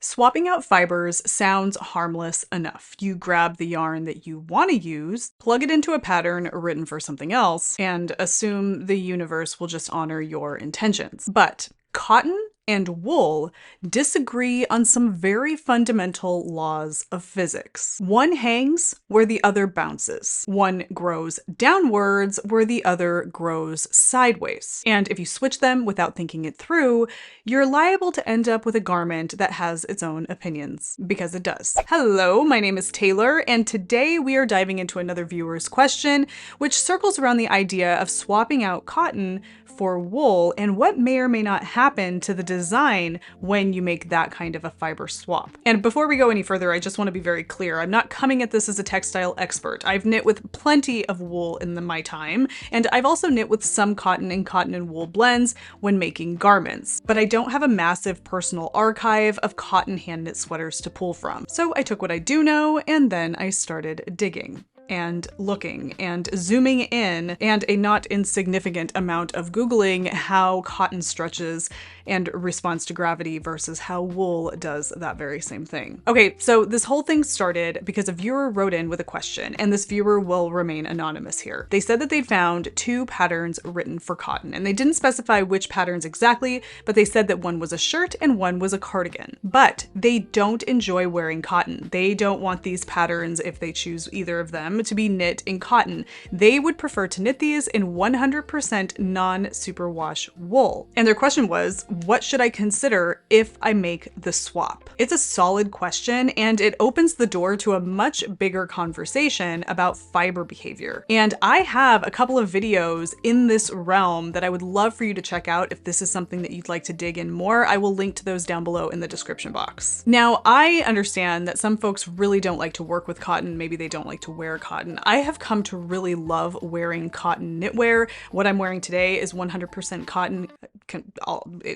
Swapping out fibers sounds harmless enough. You grab the yarn that you want to use, plug it into a pattern written for something else, and assume the universe will just honor your intentions. But cotton and wool disagree on some very fundamental laws of physics. One hangs where the other bounces. One grows downwards where the other grows sideways. And if you switch them without thinking it through, you're liable to end up with a garment that has its own opinions, because it does. Hello, my name is Taylor, and today we are diving into another viewer's question, which circles around the idea of swapping out cotton for wool and what may or may not happen to the design when you make that kind of a fiber swap. And before we go any further, I just want to be very clear. I'm not coming at this as a textile expert. I've knit with plenty of wool in my time, and I've also knit with some cotton and wool blends when making garments. But I don't have a massive personal archive of cotton hand knit sweaters to pull from. So I took what I do know, and then I started digging and looking and zooming in, and a not insignificant amount of Googling how cotton stretches and responds to gravity versus how wool does that very same thing. Okay, so this whole thing started because a viewer wrote in with a question, and this viewer will remain anonymous here. They said that they'd found two patterns written for cotton, and they didn't specify which patterns exactly, but they said that one was a shirt and one was a cardigan. But they don't enjoy wearing cotton. They don't want these patterns, if they choose either of them, to be knit in cotton. They would prefer to knit these in 100% non-superwash wool. And their question was, what should I consider if I make the swap? It's a solid question, and it opens the door to a much bigger conversation about fiber behavior. And I have a couple of videos in this realm that I would love for you to check out if this is something that you'd like to dig in more. I will link to those down below in the description box. Now, I understand that some folks really don't like to work with cotton. Maybe they don't like to wear cotton. I have come to really love wearing cotton knitwear. What I'm wearing today is 100% cotton.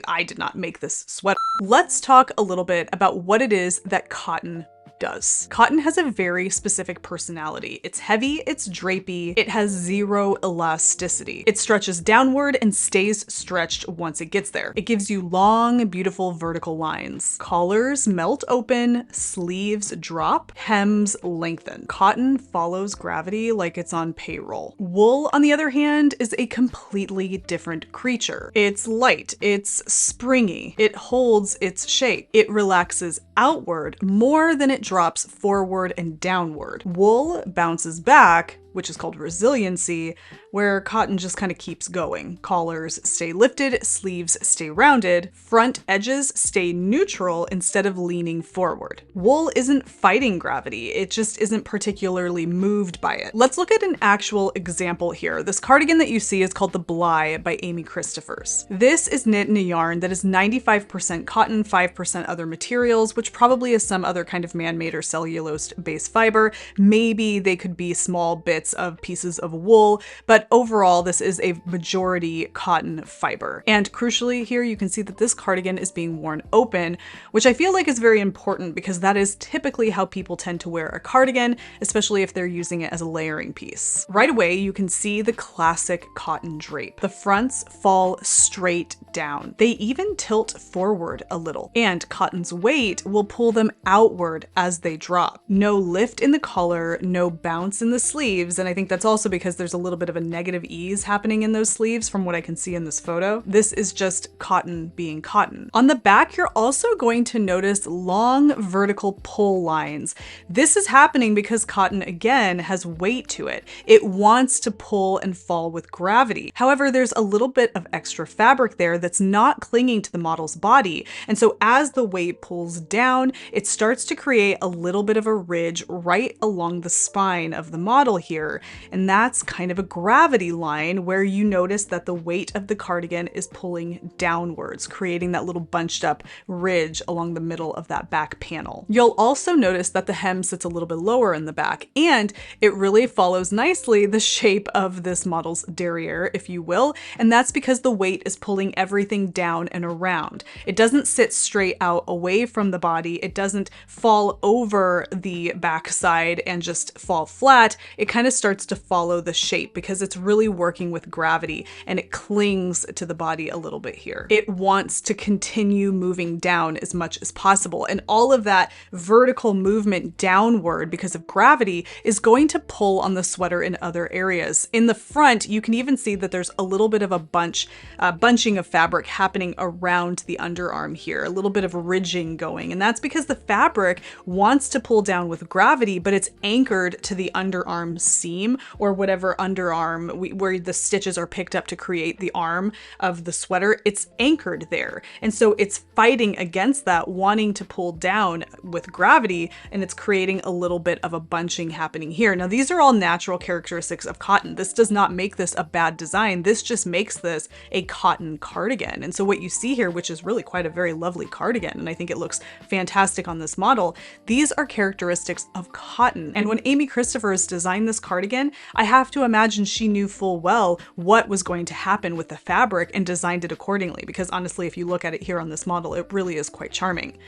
I did not make this sweater. Let's talk a little bit about what it is that cotton does. Cotton has a very specific personality. It's heavy, it's drapey, it has zero elasticity. It stretches downward and stays stretched once it gets there. It gives you long, beautiful vertical lines. Collars melt open, sleeves drop, hems lengthen. Cotton follows gravity like it's on payroll. Wool, on the other hand, is a completely different creature. It's light, it's springy, it holds its shape, it relaxes outward more than it drops forward and downward. Wool bounces back, which is called resiliency, where cotton just kind of keeps going. Collars stay lifted, sleeves stay rounded, front edges stay neutral instead of leaning forward. Wool isn't fighting gravity, it just isn't particularly moved by it. Let's look at an actual example here. This cardigan that you see is called the Bly by Amy Christophers. This is knit in a yarn that is 95% cotton, 5% other materials, which probably is some other kind of man-made or cellulose-based fiber. Maybe they could be small bits of pieces of wool, but overall this is a majority cotton fiber. And crucially here, you can see that this cardigan is being worn open, which I feel like is very important because that is typically how people tend to wear a cardigan, especially if they're using it as a layering piece. Right away, you can see the classic cotton drape. The fronts fall straight down. They even tilt forward a little, and cotton's weight will pull them outward as they drop. No lift in the collar, no bounce in the sleeves, and I think that's also because there's a little bit of a negative ease happening in those sleeves from what I can see in this photo. This is just cotton being cotton. On the back, you're also going to notice long vertical pull lines. This is happening because cotton, again, has weight to it. It wants to pull and fall with gravity. However, there's a little bit of extra fabric there that's not clinging to the model's body. And so as the weight pulls down, it starts to create a little bit of a ridge right along the spine of the model here. And that's kind of a gravity line where you notice that the weight of the cardigan is pulling downwards, creating that little bunched up ridge along the middle of that back panel. You'll also notice that the hem sits a little bit lower in the back, and it really follows nicely the shape of this model's derriere, if you will, and that's because the weight is pulling everything down and around. It doesn't sit straight out away from the body, it doesn't fall over the backside and just fall flat. It kind of just starts to follow the shape because it's really working with gravity and it clings to the body a little bit here. It wants to continue moving down as much as possible. And all of that vertical movement downward because of gravity is going to pull on the sweater in other areas. In the front, you can even see that there's a little bit of a bunching of fabric happening around the underarm here, a little bit of ridging going. And that's because the fabric wants to pull down with gravity, but it's anchored to the underarm seam or whatever underarm where the stitches are picked up to create the arm of the sweater. It's anchored there. And so it's fighting against that, wanting to pull down with gravity, and it's creating a little bit of a bunching happening here. Now, these are all natural characteristics of cotton. This does not make this a bad design. This just makes this a cotton cardigan. And so what you see here, which is really quite a very lovely cardigan, and I think it looks fantastic on this model, these are characteristics of cotton. And when Amy Christophers designed this cardigan, I have to imagine she knew full well what was going to happen with the fabric and designed it accordingly, because honestly, if you look at it here on this model, it really is quite charming.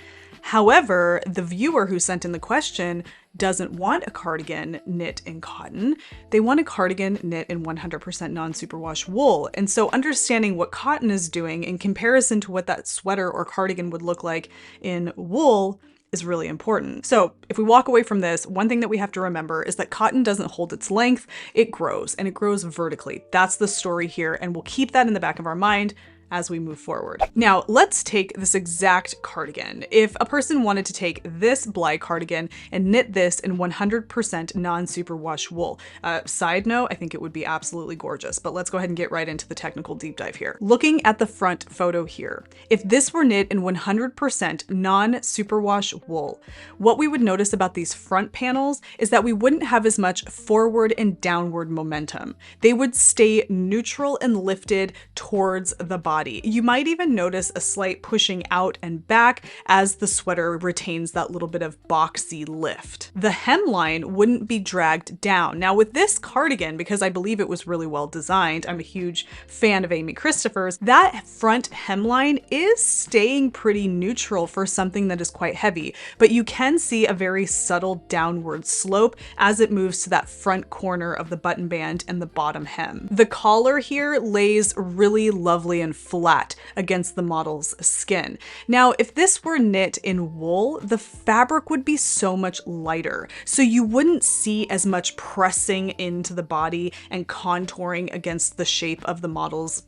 However, the viewer who sent in the question doesn't want a cardigan knit in cotton. They want a cardigan knit in 100% non-superwash wool. And so understanding what cotton is doing in comparison to what that sweater or cardigan would look like in wool is really important. So if we walk away from this, one thing that we have to remember is that cotton doesn't hold its length, it grows, and it grows vertically. That's the story here, and we'll keep that in the back of our mind as we move forward. Now, let's take this exact cardigan. If a person wanted to take this Bly cardigan and knit this in 100% non-superwash wool, side note, I think it would be absolutely gorgeous, but let's go ahead and get right into the technical deep dive here. Looking at the front photo here, if this were knit in 100% non-superwash wool, what we would notice about these front panels is that we wouldn't have as much forward and downward momentum. They would stay neutral and lifted towards the body. You might even notice a slight pushing out and back as the sweater retains that little bit of boxy lift. The hemline wouldn't be dragged down. Now with this cardigan, because I believe it was really well designed, I'm a huge fan of Amy Christophers, that front hemline is staying pretty neutral for something that is quite heavy, but you can see a very subtle downward slope as it moves to that front corner of the button band and the bottom hem. The collar here lays really lovely and flat against the model's skin. Now, if this were knit in wool, the fabric would be so much lighter, so you wouldn't see as much pressing into the body and contouring against the shape of the model's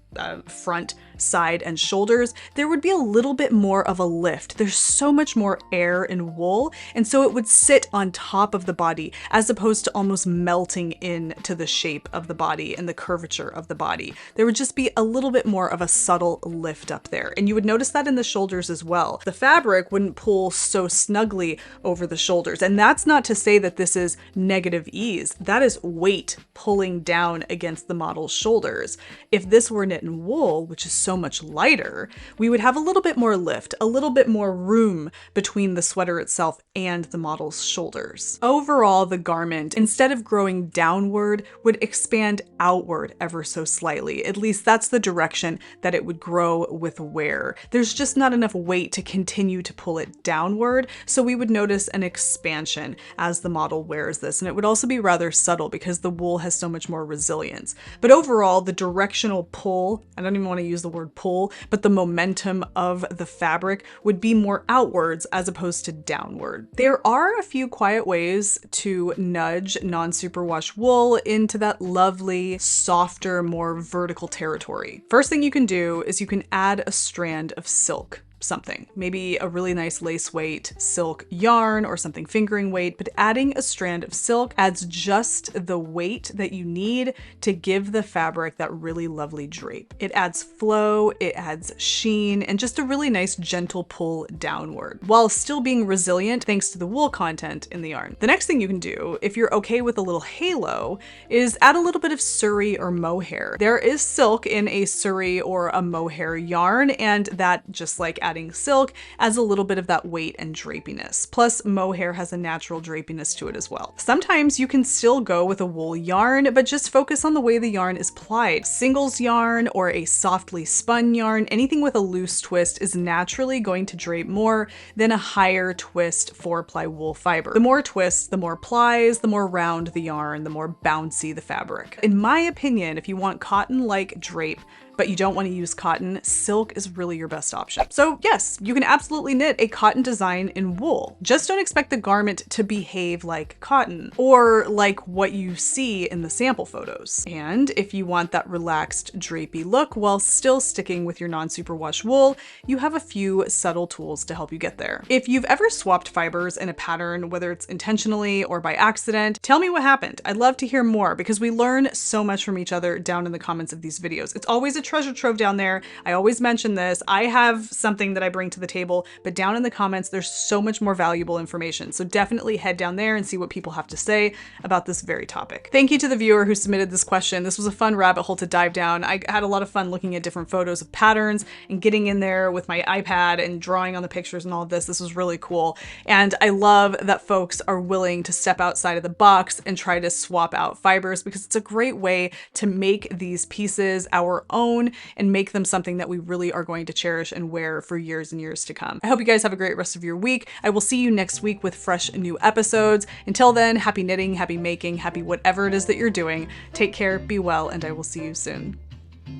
front, side, and shoulders. There would be a little bit more of a lift. There's so much more air in wool, and so it would sit on top of the body as opposed to almost melting into the shape of the body and the curvature of the body. There would just be a little bit more of a subtle lift up there, and you would notice that in the shoulders as well. The fabric wouldn't pull so snugly over the shoulders, and that's not to say that this is negative ease. That is weight pulling down against the model's shoulders. If this were knit in wool, which is so much lighter, we would have a little bit more lift, a little bit more room between the sweater itself and the model's shoulders. Overall, the garment, instead of growing downward, would expand outward ever so slightly. At least that's the direction that it would grow with wear. There's just not enough weight to continue to pull it downward, so we would notice an expansion as the model wears this, and it would also be rather subtle because the wool has so much more resilience. But overall, the directional pull, I don't even want to use the word pull, but the momentum of the fabric would be more outwards as opposed to downward. There are a few quiet ways to nudge non-superwash wool into that lovely, softer, more vertical territory. First thing you can do is you can add a strand of silk. Something, maybe a really nice lace weight silk yarn or something fingering weight, but adding a strand of silk adds just the weight that you need to give the fabric that really lovely drape. It adds flow, it adds sheen, and just a really nice gentle pull downward, while still being resilient thanks to the wool content in the yarn. The next thing you can do, if you're okay with a little halo, is add a little bit of surrey or mohair. There is silk in a surrey or a mohair yarn, and that, just like adding silk adds a little bit of that weight and drapiness. Plus, mohair has a natural drapiness to it as well. Sometimes you can still go with a wool yarn, but just focus on the way the yarn is plied. Singles yarn or a softly spun yarn, anything with a loose twist is naturally going to drape more than a higher twist 4-ply wool fiber. The more twists, the more plies, the more round the yarn, the more bouncy the fabric. In my opinion, if you want cotton-like drape, but you don't want to use cotton, silk is really your best option. So yes, you can absolutely knit a cotton design in wool. Just don't expect the garment to behave like cotton or like what you see in the sample photos. And if you want that relaxed drapey look while still sticking with your non-superwash wool, you have a few subtle tools to help you get there. If you've ever swapped fibers in a pattern, whether it's intentionally or by accident, tell me what happened. I'd love to hear more because we learn so much from each other down in the comments of these videos. It's always a treasure trove down there. I always mention this. I have something that I bring to the table, but down in the comments, there's so much more valuable information. So definitely head down there and see what people have to say about this very topic. Thank you to the viewer who submitted this question. This was a fun rabbit hole to dive down. I had a lot of fun looking at different photos of patterns and getting in there with my iPad and drawing on the pictures and all of this. This was really cool. And I love that folks are willing to step outside of the box and try to swap out fibers because it's a great way to make these pieces our own and make them something that we really are going to cherish and wear for years and years to come. I hope you guys have a great rest of your week. I will see you next week with fresh new episodes. Until then, happy knitting, happy making, happy whatever it is that you're doing. Take care, be well, and I will see you soon.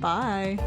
Bye.